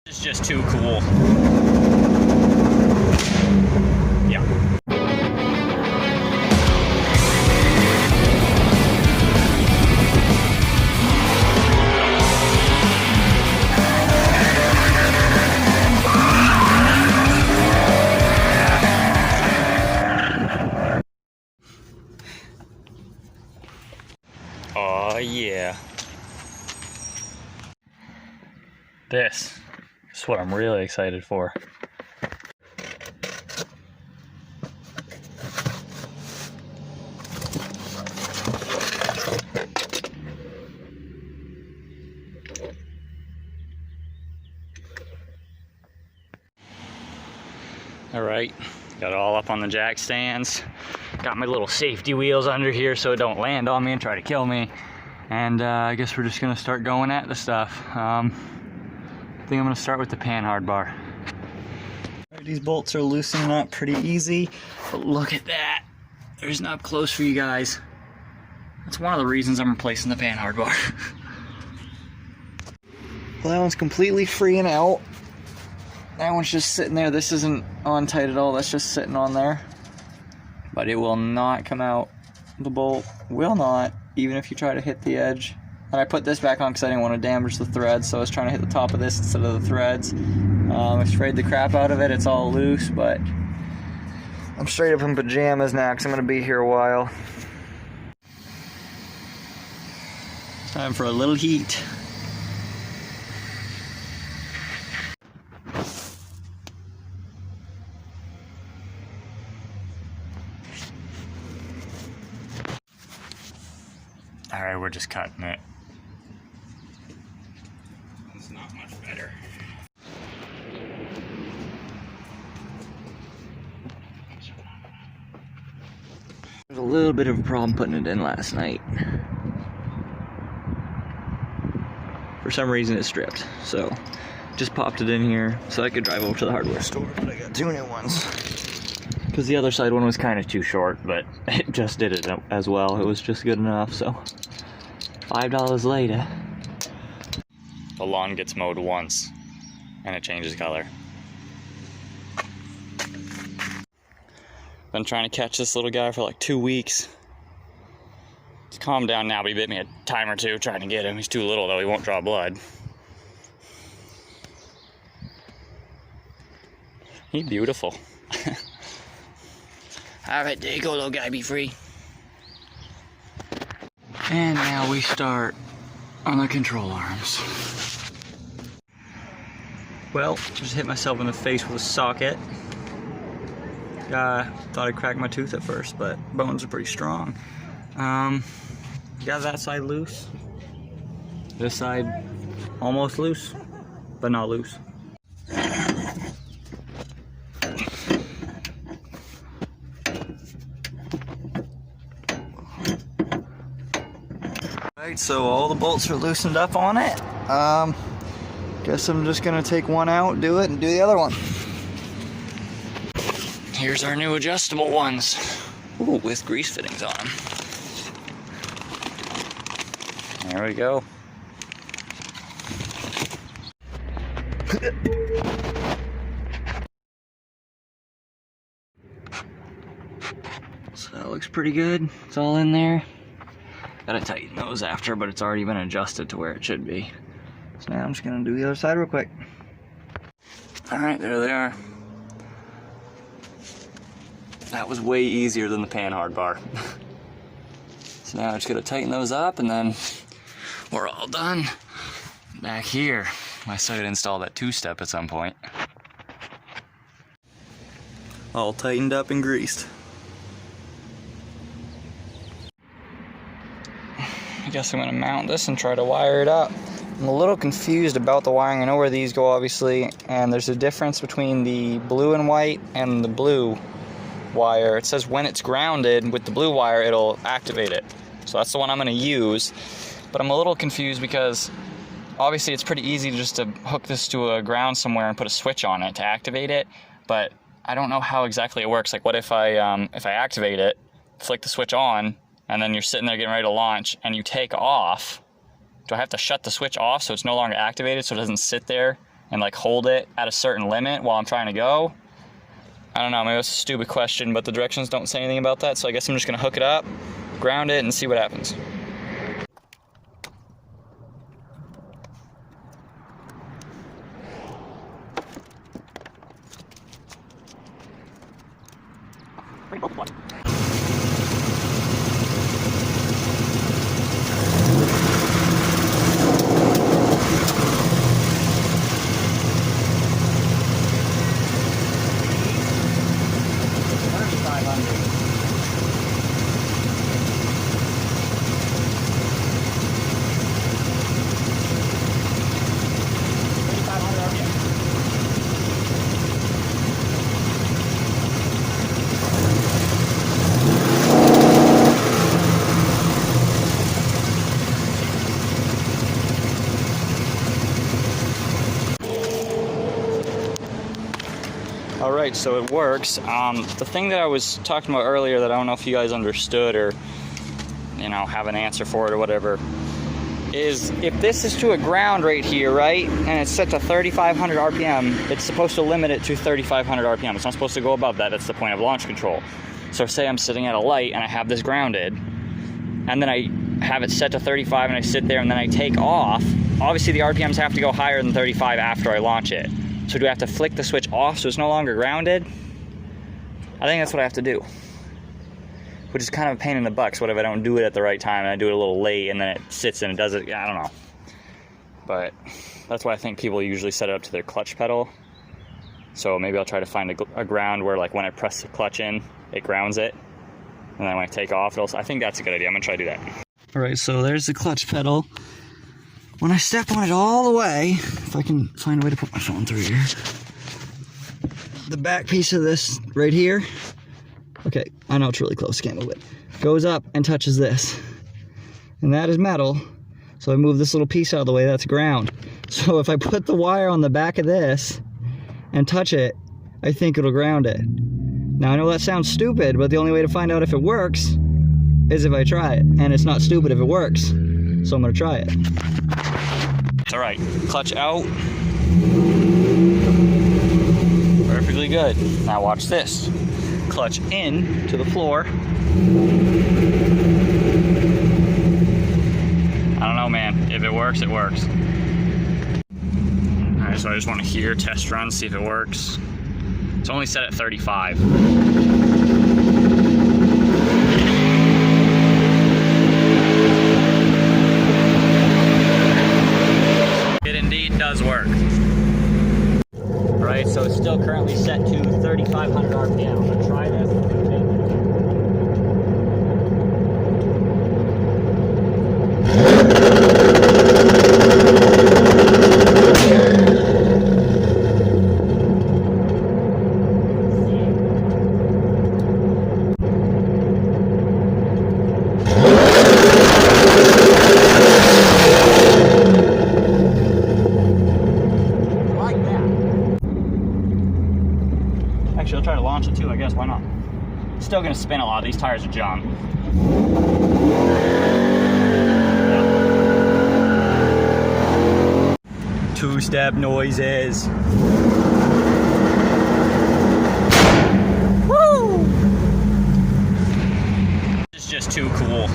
It's just too cool. Yeah. Oh yeah. This is what I'm really excited for. All right, got it all up on the jack stands. Got my little safety wheels under here so it don't land on me and try to kill me. And I guess we're just gonna start going at the stuff. I think I'm gonna start with the panhard bar. These bolts are loosening up pretty easy, but look at that. There's an up close for you guys. That's one of the reasons I'm replacing the panhard bar. Well, that one's completely free and out. That one's just sitting there. This isn't on tight at all. That's just sitting on there. But it will not come out. The bolt will not, even if you try to hit the edge. And I put this back on because I didn't want to damage the threads, so I was trying to hit the top of this instead of the threads. I sprayed the crap out of it. It's all loose, but I'm straight up in pajamas now because I'm going to be here a while. Time for a little heat. Alright, we're just cutting it. It's not much better. There's a little bit of a problem putting it in last night. For some reason it stripped, so just popped it in here so I could drive over to the hardware store, but I got two new ones. Because the other side one was kind of too short, but it just did it as well. It was just good enough, so $5 later. The lawn gets mowed once, and it changes color. Been trying to catch this little guy for like 2 weeks. He's calmed down now, but he bit me a time or two trying to get him. He's too little though, he won't draw blood. He's beautiful. Alright, there you go, little guy, be free. And now we start on the control arms. Well, just hit myself in the face with a socket. Thought I'd crack my tooth at first, but bones are pretty strong. Got that side loose. This side almost loose, but not loose. Alright, so all the bolts are loosened up on it. Guess I'm just gonna take one out, do it, and do the other one. Here's our new adjustable ones. Ooh, with grease fittings on them. There we go. So that looks pretty good. It's all in there. Gotta tighten those after, but it's already been adjusted to where it should be. So now I'm just gonna do the other side real quick. Alright, there they are. That was way easier than the panhard bar. So now I'm just gonna tighten those up and then we're all done. Back here, I still gotta install that two-step at some point. All tightened up and greased. I guess I'm gonna mount this and try to wire it up. I'm a little confused about the wiring. I know where these go, obviously, and there's a difference between the blue and white and the blue wire. It says when it's grounded with the blue wire, it'll activate it. So that's the one I'm gonna use. But I'm a little confused because obviously it's pretty easy just to hook this to a ground somewhere and put a switch on it to activate it. But I don't know how exactly it works. Like, what if I activate it, flick the switch on, and then you're sitting there getting ready to launch and you take off? Do I have to shut the switch off so it's no longer activated so it doesn't sit there and like hold it at a certain limit while I'm trying to go. I don't know, maybe that's a stupid question, but the directions don't say anything about that, so I guess I'm just gonna hook it up, ground it, and see what happens. Alright, so it works. The thing that I was talking about earlier that I don't know if you guys understood or, you know, have an answer for it or whatever, is if this is to a ground right here, right, and it's set to 3,500 RPM, it's supposed to limit it to 3,500 RPM. It's not supposed to go above that. That's the point of launch control. So say I'm sitting at a light and I have this grounded, and then I have it set to 35 and I sit there and then I take off. Obviously the RPMs have to go higher than 35 after I launch it. So do I have to flick the switch off so it's no longer grounded? I think that's what I have to do. Which is kind of a pain in the butt, 'cause what if I don't do it at the right time and I do it a little late and then it sits and it does it? I don't know. But that's why I think people usually set it up to their clutch pedal. So maybe I'll try to find a ground where, like, when I press the clutch in, it grounds it. And then when I take off, I think that's a good idea. I'm gonna try to do that. All right, so there's the clutch pedal. When I step on it all the way, if I can find a way to put my phone through here, the back piece of this right here, okay, I know it's really close, can't move it, goes up and touches this. And that is metal, so I move this little piece out of the way, that's ground. So if I put the wire on the back of this and touch it, I think it'll ground it. Now I know that sounds stupid, but the only way to find out if it works is if I try it. And it's not stupid if it works, so I'm gonna try it. All right, clutch out. Perfectly good. Now watch this. Clutch in to the floor. I don't know, man. If it works, it works. All right, so I just want to hear test run, see if it works. It's only set at 35. It indeed does work. All right, so it's still currently set to 3,500 RPM. I'm gonna try this. Actually, I'll try to launch it too, I guess. Why not? Still gonna spin a lot. These tires are junk. Yeah. Two-step noises. Woo! This is just too cool.